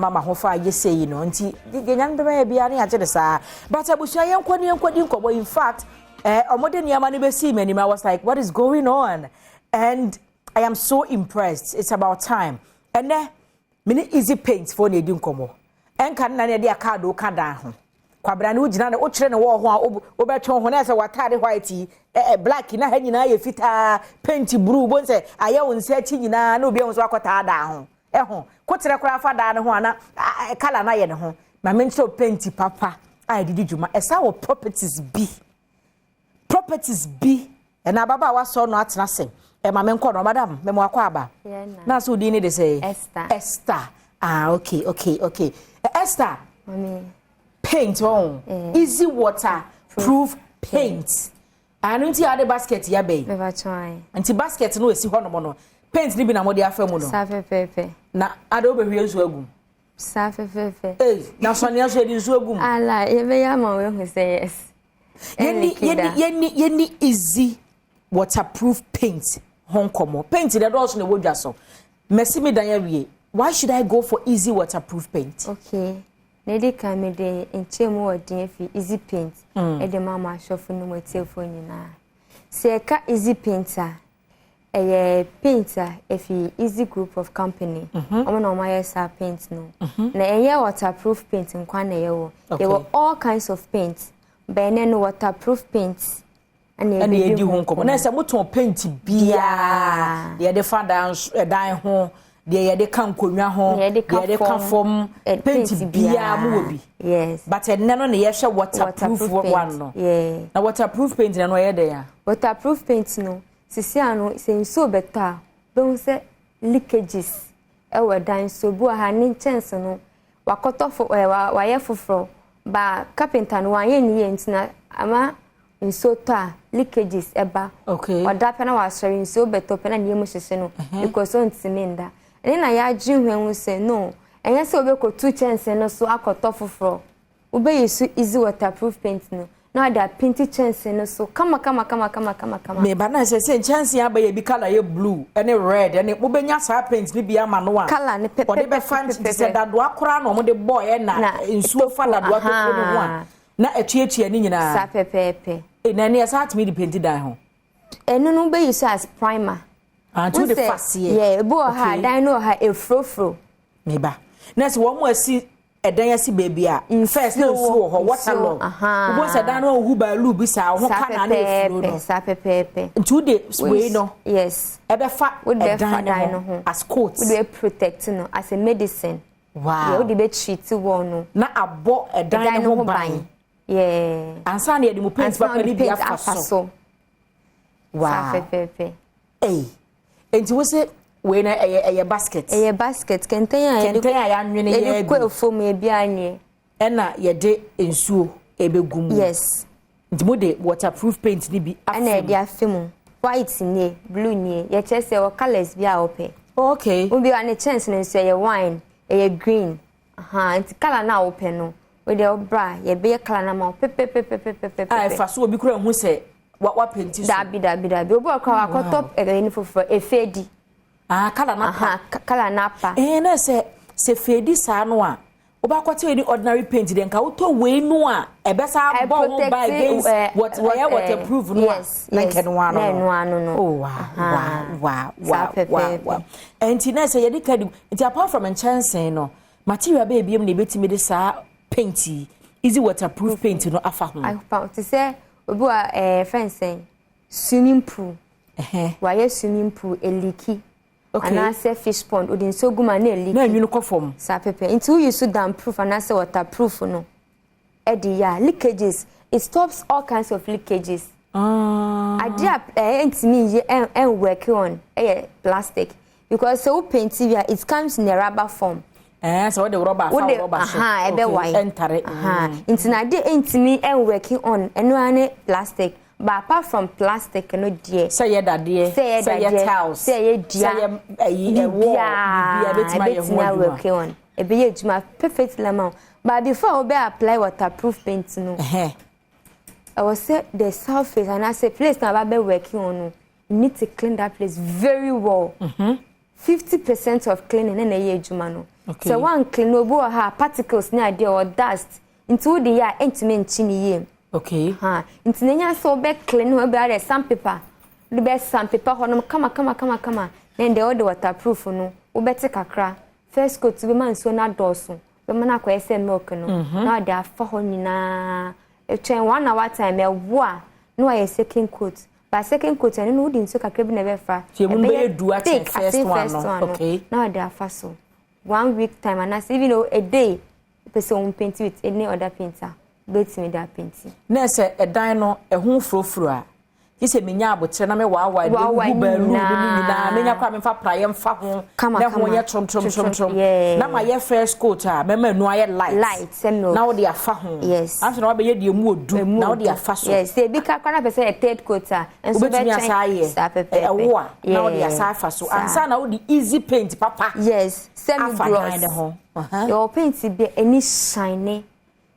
mama ho fa ye say no nti genyan bebe bia na age de saa but abusua yenkwadi nkobo in fact omode niama ne be see me I was like what is going on and I am so impressed. It's about time and then mini easy paint for ne di nkomo enka na ne de aka do ka dan ho kwabra ne ugina na o kire ne wo ho a obetwon ho na se watade white black na ha nyina ye fita paint blue bon se aye wonse achi nyina na obi enso akota da ho ho kotere kora fa da ne ho ana color na ye ne ho ma mencho paint papa I did juma esa wo properties na baba wa so no atena se ma menko no madam me mo akwa aba na so di ni de say Esther okay Esther mommy paint on easy water proof paint anunti ade basket ya be never try anti basket no esi ho no paint ni bi na mo de afa mu no safepepe na ade obehwe nsu agum safepepe na so ne aso edi nsu agum ala ye be ya ma we hu say yes Yenny easy waterproof paint Hong Kong paint the doors no wodwa so merci me dan yawie why should I go for easy waterproof paint okay nedi ka me de enchemu odin fi easy paint e de mama shofu no motiefo nyina se ka easy painter painter fi easy group of company omo no my sa paint no na eye waterproof paint nkwa na yewo there all kinds of paints benen waterproof paint and e di ho nkomo na se moton paint bia de de fada dan ho de de kan konwa ho de kan form paint bia mu obi yes but enne no ne ye hwe waterproof one no na waterproof paint na no ye de ya waterproof paint no sisi anu se so beta be hu se leakages e dan so bu ha ni chance no wakotofo wa ye foforo ba carpenter no anye ni yentina ama nso to a leakages eba oda pe na wa sori nso beto pe na ni emu hwehwe no because on timinda ene na ya ji hwenwu se no enye se obeko two chance no so akotofoforo ube yesu easy waterproof paint no na da paint chance no so kama me ba na se chance ya ba ye bi color ye blue ene red ene mo benya sa paint ni bia ma no a color ne pepe o de be fancy se da do akora no mo de boy na nsuo fa da do akora no ho a na etuetua ni nyina sa pepe na ne sa atimi di paint dan ho eno no be use as primer to the facie yeah bo ha dan no ha efrofro me ba na se wo mo asi edan asi baby a first no so ho water long wo se dan no hu ba lu bi sa ho kana na efro no sa pepe to the spray no yes ebe fa edan no as coat we dey protect no as a medicine wow we dey be treat one no na abo edan no ban yeah ansa na ye mo paint papa ni bia fa so wow sa pepe enti wo se we na eye basket kenten ya nwene ye ko efom e bia anye na ye de ensuo ebegum yes nti mo de waterproof paint ni bi afem na e de afem white ni blue ni ye chese o colors bia ope okay obi an chance no so ye wine ye green nti color na ope no we de obra ye be color na ma pepe fa so obi kura hu se wa paint so dabi obi akwa akotop ni fofo efedi color napa na se fedi sa no a obakwate any ordinary paint den ka wuto we no a ebesa bo ho by against waterproof no like no oh wow enti na se yedi kadi enti apart from enchancing no material be biem na betimi de sa paint easy waterproof paint no afa ho I found to say obi wa fencing swimming pool wa swimming pool eliki and I say fish pond odin so guma na eliki na nwunu kofom sa pepe into you so damn proof and I say waterproof no leakages it stops all kinds of leakages idea entimi and work on plastic because so paint it comes in a rubber form so the rubber so ebe wine entare intina de entimi and working on eno plastic. But apart from plastic, no dear. Say ye that dear. Say ye towels. Say ye dear. Say ye wall. Be working on. E be ye juma perfect lemon. But before we apply waterproof paint, no. I was say the surface, and I say place now be working on. You need to clean that place very well. 50% of cleaning in a year juma no. So one clean no bo ha particles na dey or dust into the ya entime nchini yem. Okay. Ha into nya so be clean no be are sandpaper. The best sandpaper hono kama. Then the other waterproof no. Wo beti kakra. First coat be man so na doso. Be man akwa ese milk no. Na dey afa ho nyina. E chen 1 hour time e wo a no aye second coat. But second coat and no din so kakra bi na be fa. Ti mu be do at first one no. Okay. Now dey afa so. 1 week time and as even a day person paint with any other painter. Bet me that painting. Na say e dan no e ho frofro a yese menya abotre na me wa gu baru ni na menya kwa me fa praye mfa ho na ho ye trom na ma ye first coat a me manu aye light semno na wo de afa ho yes after na wo be ye de mu odu na wo de afa so yes say bi ka kwa na person a third coat a enso be change e wo a na wo de afa so ansa na wo de easy paint papa yes semi gloss your paint be any shiny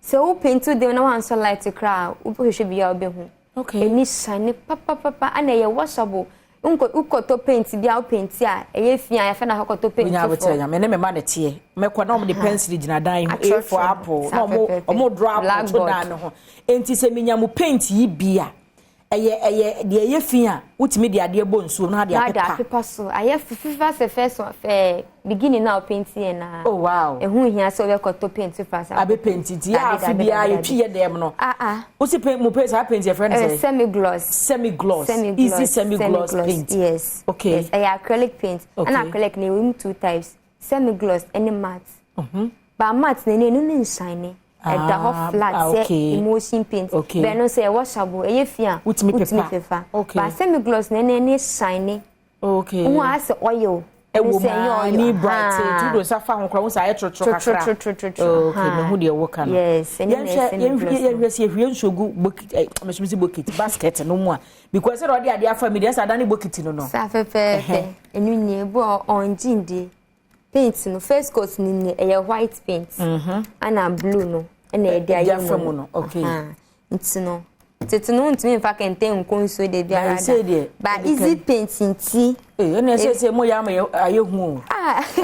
so wo paint to dem na wan so light cra wo hwehwe bia wo be ho. Okay. Any shiny papa and a washable. Unko to paint bia o paint a eye fia ya fa na hokoto paint. Nya bote nya me ne me ma ne tie. Me kwa na mo de pencil gina dan A for apple. Na mo draw apple to dan ho. Enti se menya mo paint yi bia. Eye de eye fia utimi de ade bo nsuo na de apepa so. Aye fifa se first beginning now painting na. Oh wow. Ehun hia so be koto paint first. Abe paint ti ya fi bia ye twi ye dem no. O si paint mo paint a paint your friend say. Semi gloss. Easy semi gloss paint. Yes. Okay. Yes, acrylic paint. And acrylic na we 2 types. Semi gloss and matte. But matte na no shiny. The hot flat emulsion paint. But no say washable. Eye fia. Utimi paper. Okay. But semi gloss na shiny. Okay. Who has oil. E wo ma ni bright tu do safa ho kra wo sa ye trotro kakra. Okay, me hu de wo ka no. Yes, ye hwese hwie nsogu bucket mesumisi bucket basket no mu a because say odi ade afa me dey sa dani bucket no no. Sa pepe. Enu ni ebo on jinde. Paint no first coat ni e white paint. Ana blue no. Na e dey ayi no. Okay. Ntino. Tetunu ntimi fa kente nkonso de biara da. Ba easy painting ti. Na say mo ya ma aye hu.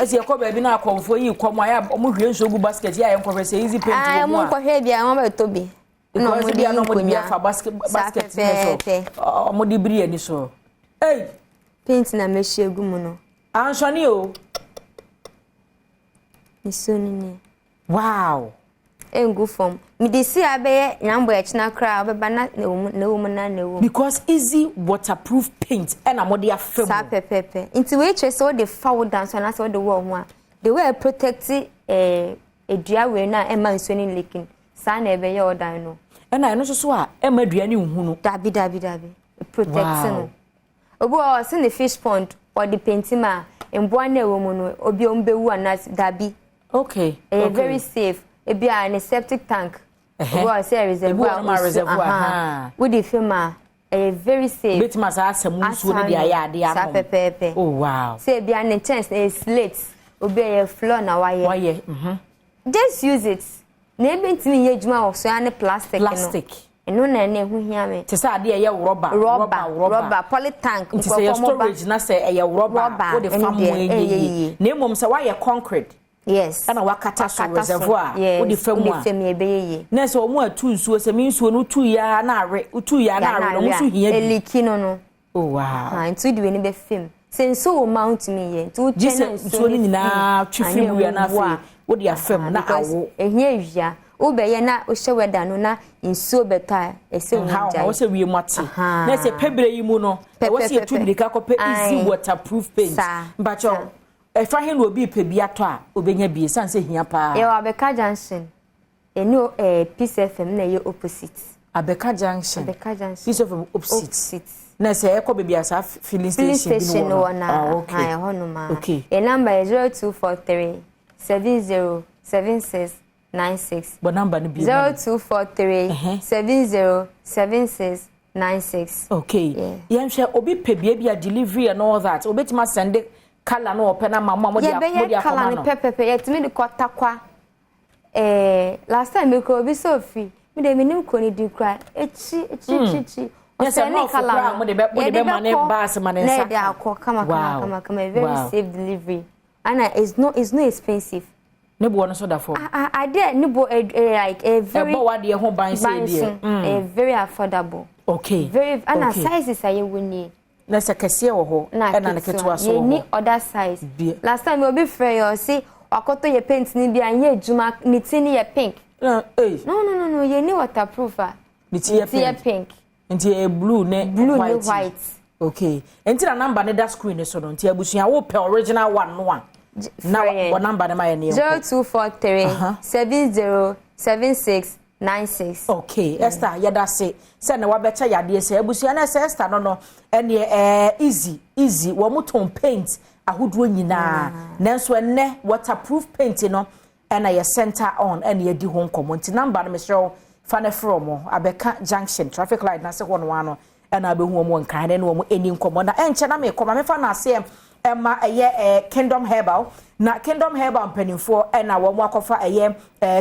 Ase e ko ba bi na akonfo yi komo aya mo hwie nsogu basket ya ye nkofo say easy painting mo. Mo ko hwe bia mo ba tobi. No mo dia no mo dia fa basket ni so. Mo di biri ani so. Paint na me shegu mu no. Anshani o. Ni so ni. Wow. Engu form mi dey see abe nyambo e china kra obeba na wo because easy waterproof paint and amode afem sa pepepe nti we che so the foul dance na so the wo ho a the way protect edua we na e man so ni leaking sa na ebe ye odan no e na no so a e ma dua ni hu no dabi protect no obo o se the fish pond or the paint ma embo na e wo mu no obi o mbewu anas dabi okay very safe ebi a septic tank go say reservoir we dey film very safe bit ma sa asem nsuo ne dia ya ade am oh wow say ebi a chance a slate obi a floor na wire just use it na ebi ntimi ye adwuma wo so ane plastic no na na hu hia me te say ade ye rubber poly tank nko say storage na say ye rubber wo de fam mo ye na emom say wire concrete. Yes. Ana wakata so reservoir. Wo di famu a. Na so omo atu nsuo se mi nsuo no tu ya na are, utu ya na are no so hia bi. Eliki no. Oh wow. Ntu di we ni be film. Se nso o mount me ye. Ntu chena nsuo ni nyina twi film ya na afi. Wo di afam na awo. Ehia ehia. Wo be ye na o hye weda no na nsuo beta ese wo ja. Wo se wie mate. Na se pebre yi mu no. Wo se tu bi ka kope easy waterproof paint. Mbacho if I hear obi pe bi ato a obenya bi sanse hia pa ye wa Abeka Junction eno Peace FM na ye opposite Abeka Junction Peace FM opposite na say e ko be bia sa filling station no na okay honoma okay e number is 0243 707696 but number ni bi 0243 707696 okay ye nhwe obi pe bia delivery and all that obetima send color no open na mama mo dia color no pepepe yet me de kwata kwa last time me ko bi so fi me de minim ko ni di kra echi yes no color mo de be mane bass mane sa na de akọ kama very safe delivery and it's no expensive Nebo no so da for. I did nebo like a very what the home buy say a very affordable. Okay. Very and a size is a winnie. Na se kese wo ho na na ketewa so. You need other size. Last time you be free you see wakoto ye paint ni bia ye juma ni tini ye pink. No, you need waterproof. Ni pink. Nti e blue ne white. Okay. Enti na number ne that screen so no nti abusua wo pe original one no one. Now what number am I in? 0243 707696. Okay, Esther, yada say na wa becha yade say abusua na say Esther no easy wo muton paint ahodo nyina nanso enne waterproof paint no na ye center on na ye di ho nkomo nti number no me show fane from abeka junction traffic light na se ho no ano na abehu mo nkan na wo eni nkomo na enche na me koma me fa na se Emma Kingdom Herbal na Kingdom Herbal mpanimfo na wo akofa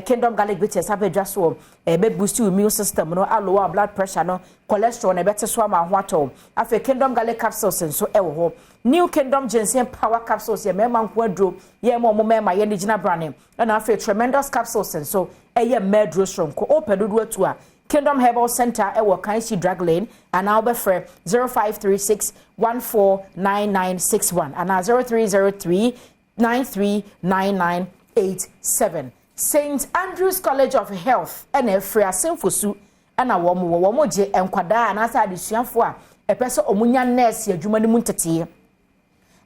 Kingdom Garlic bitters abedwa so be boost your immune system no lower blood pressure no cholesterol na better so ma ho ato afa Kingdom Garlic capsules nso wo ho New Kingdom Ginseng Power capsules ye mema nko adro ye mo mema ye digina brand na afa Tremendous capsules nso medro stronko opedodo atu a Kingdom Herbal Center ewo Kanshi Drug Lane and Albert Frere 0536149961 and 0303939987 St Andrews College of Health and Frere Asenfosu and wo je enkwada na asa adesuafo a epese omunya nurse adwuma ni muntete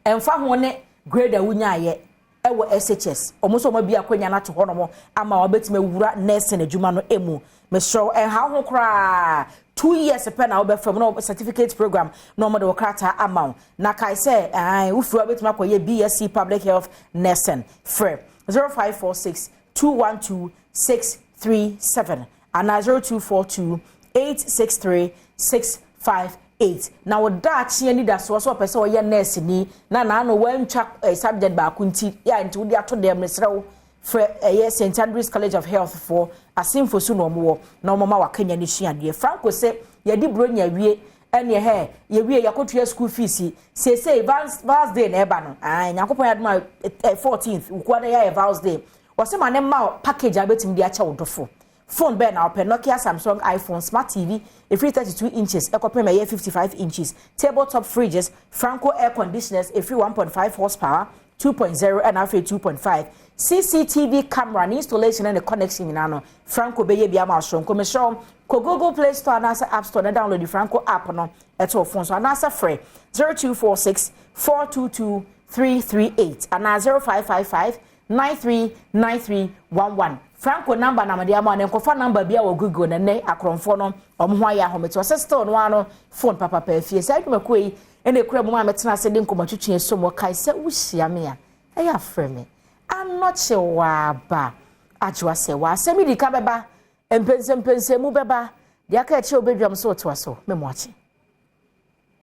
emfa ho ne grade awunya ye ewo SHS omuso ma bia kwanya na to ho no mo ama obetime wura nurse na adwuma no emu me show how ho kra 2 years pe na obefam no certificate program no mo de wokrata amount na kai say ufuru obetime akoye BSc public health nursing free 0546 212 637 and 0242 863 658 now that she need that so person oye nurse ni na no wantwa subject ba kunti ya nti wodi ato dem nesrew for St Andrews College of Health for asimfosu no mo na mo ma wakanya ni hyiade Franco say ye di bronya wie ene he ye wie yakotua school fees say Vals Day na eba no nyakopon yadma 14th ukwa ya Vals Day wose ma ne ma package abetim di acha wodofo phone be na open Nokia Samsung iPhone Smart TV a free 32 inches ekopem me 55 inches tabletop fridges Franco air conditioners a free 1.5 horsepower 2.0 and after 2.5 CCTV camera installation and the connection in ano Franco be bia ma so nko me show ko Google Play Store and App Store na download the Franco app no eto phone so na free 0246 422 338 and 0555 939311 Franco number na mede ama ne nkofa number bia wo Google na ne akromfo no omho aya hometo se store no ano phone papa pa fie sai dwumako yi ene kura mo ma metena se de nkomatwetwe so mo kai se wuhia me a eya frɛ me anoche wa ba ajwa se wa se mi di ka beba empense mu beba dia ka eche obedwam so to aso me mo achi